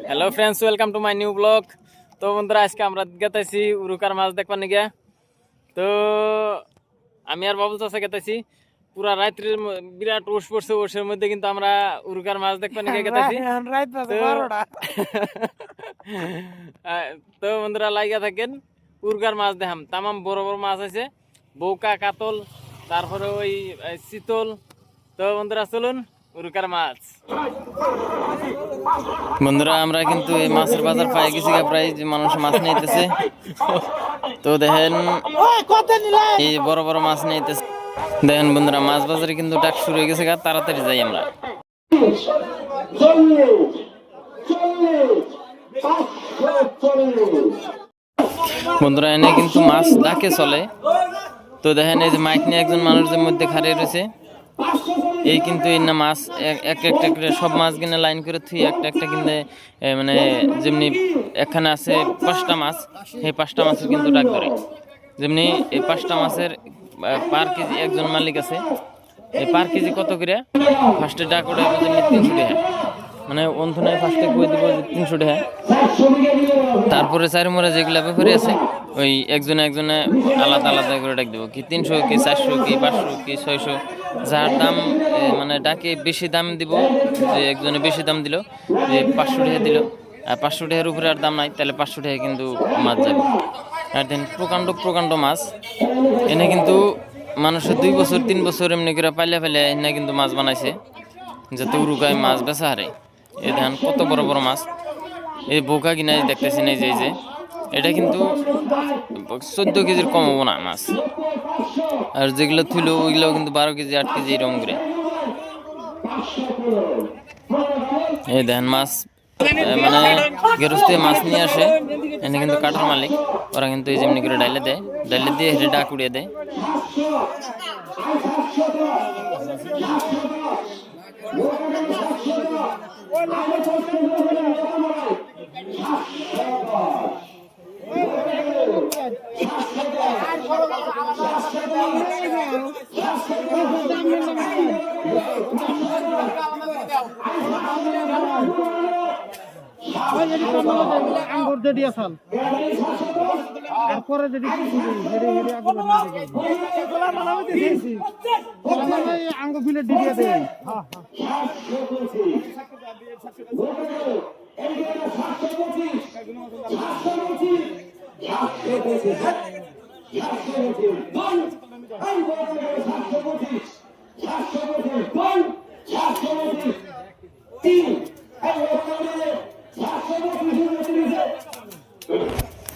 Hello friends, welcome to my new blog. তো বন্ধুরা, আজকে আমরা গেতেছি উরুকার মাছ দেখবার নিগে। তো আমি আর বাবুল চাষা গেতেছি। পুরা রাত্রির বিরাট ওষ পড়ছে, ওষের মধ্যে কিন্তু আমরা উরুকার মাছ দেখবার নিগে গেতেছি। তো বন্ধুরা লাইগা থাকেন, উরুকার মাছ দেখাম। তামাম বড় বড় মাছ আছে, বৌকা, কাতল, তারপরে ওই চিতল। তো বন্ধুরা চলুন, উরুকার মাছ। বন্ধুরা আমরা কিন্তু এই মাছের বাজার পাই গেছি, প্রায় যে মানুষ মাছ নিতেছে। তো দেখেন এই বড় বড় মাছ নিতেছে। দেখেন বন্ধুরা, মাছ বাজারে কিন্তু ডাক শুরু হয়ে গেছে, তাড়াতাড়ি যাই আমরা। বন্ধুরা এনে কিন্তু মাছ ডাকে চলে। তো দেখেন এই যে মাইক নিয়ে একজন মানুষের মধ্যে খাড়িয়ে রয়েছে। এই কিন্তু এই না মাছ একটা একটা করে সব মাছ কিনে লাইন করে থুই একটা একটা কিনে, মানে যেমনি এখানে আছে 5টা মাছ, এই 5টা মাছের কিন্তু ডাক ধরে। যেমনি এই 5টা মাছের পার কেজি একজন মালিক আছে। এই পার কেজি কত করে ফার্স্টে ডাক ওঠে, 300 টাকা। মানে অন্থনায় ফার্স্টে কই দিব 300 টাকা। তারপরে চারমোড়া যেগুলা ব্যাপারী আছে, ওই একজনে আলাদা আলাদা করে ডাক দেবো, কি 300, কি 400, কি 500, কি 600। যার দাম মানে ডাকে বেশি দাম দিব, যে একজনে বেশি দাম দিল, যে 500 টাকা দিল, আর 500 টাকার উপরে আর দাম নাই, তাহলে 500 টাকা কিন্তু মাছ যাবে। আর দেন প্রকাণ্ড মাছ এনে কিন্তু মানুষের 2 বছর 3 বছর এমনি করে পাইলে এনে কিন্তু মাছ বানাইছে, যাতে উরুকায় মাছ বেচা হারে। এই ধান কত বড় বড় মাছ। এই বোকা কিনা দেখতেছেন, এই যে এটা কিন্তু 14 কেজির কম হবো না মাছ। আর যেগুলো থুলো ওইগুলো কিন্তু 12 কেজি 8 কেজি এরকম করে। এই দেখেন মাছ, মানে গেরস্তে মাছ নিয়ে আসে, এনে কিন্তু কাটার মালিক ওরা কিন্তু এই যেমনি করে ডাইলে দিয়ে হেঁটে ডাক উড়িয়ে দেয়।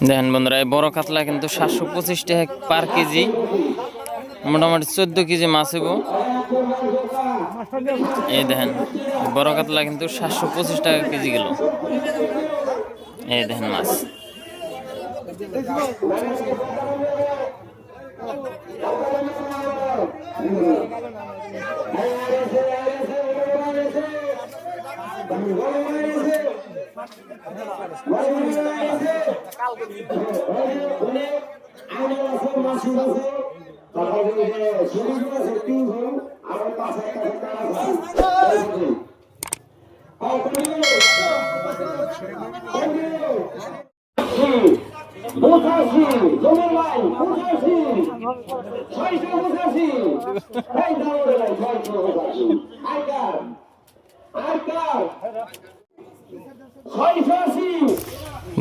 দেখেন বন্ধুরা, এই বড় কাতলা কিন্তু 725 টাকা পার কেজি, মোটামুটি 14 কেজি মাছ হইব। এই দেখেন বড় কাতলা কিন্তু 725 টাকা কেজি গেল। এই দেখেন মাছ।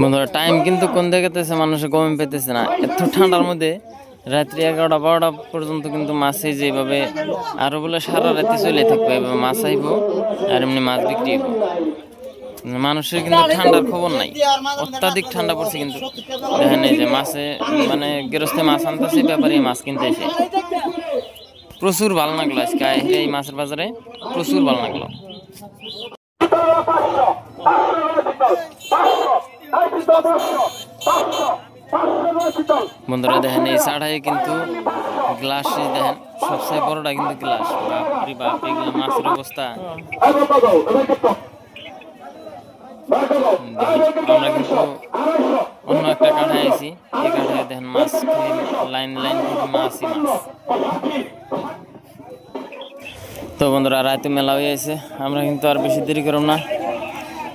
বন্ধুরা টাইম কিন্তু কোন দিকে মানুষের গরম পেতেছে না, এত ঠান্ডার মধ্যে রাত্রি 11টা 12টা পর্যন্ত কিন্তু মাছ এই যেভাবে আরো বলে সারা রাতে চলে থাকবে, এভাবে মাছ আইব আর এমনি মাছ বিক্রি হইব। মানুষের কিন্তু ঠান্ডার খবর নাই, অত্যাধিক ঠান্ডা পড়ছে। কিন্তু দেখেন এই যে মাছে, মানে গেরস্তে মাছ আনতেছে, ব্যাপারী মাছ কিনতে এসে। প্রচুর ভালো লাগলো আজকে এই মাছের বাজারে, প্রচুর ভালো লাগলো। বন্ধুরা দেখেন এই চাড়াই কিন্তু গ্লাস, দেখেন সবচেয়ে বড়টা কিন্তু গ্লাস। বাপরে বাপ, এগুলো মাছের অবস্থা। আমরা কিন্তু অন্য একটা কাঠায় আছি, এই কাঠায় দেখেন মাছ লাইন লাইন মাছই মাছ। তো বন্ধুরা রাতে মেলা হয়ে আছে, আমরা কিন্তু আর বেশি দেরি করব না।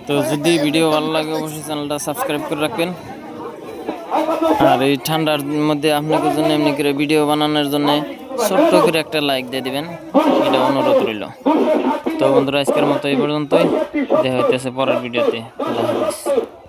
তো যদি ভিডিও ভালো লাগে অবশ্যই চ্যানেলটা সাবস্ক্রাইব করে রাখবেন। আর এই ঠান্ডার মধ্যে আপনাদের জন্য এমনি করে ভিডিও বানানোর জন্য ছোট্ট করে একটা লাইক দিয়ে দিবেন, এটা অনুরোধ রইল। তো বন্ধুরা আজকের মতো এই পর্যন্তই, দেখা হইতেছে পরের ভিডিওতে। আল্লাহ হাফেজ।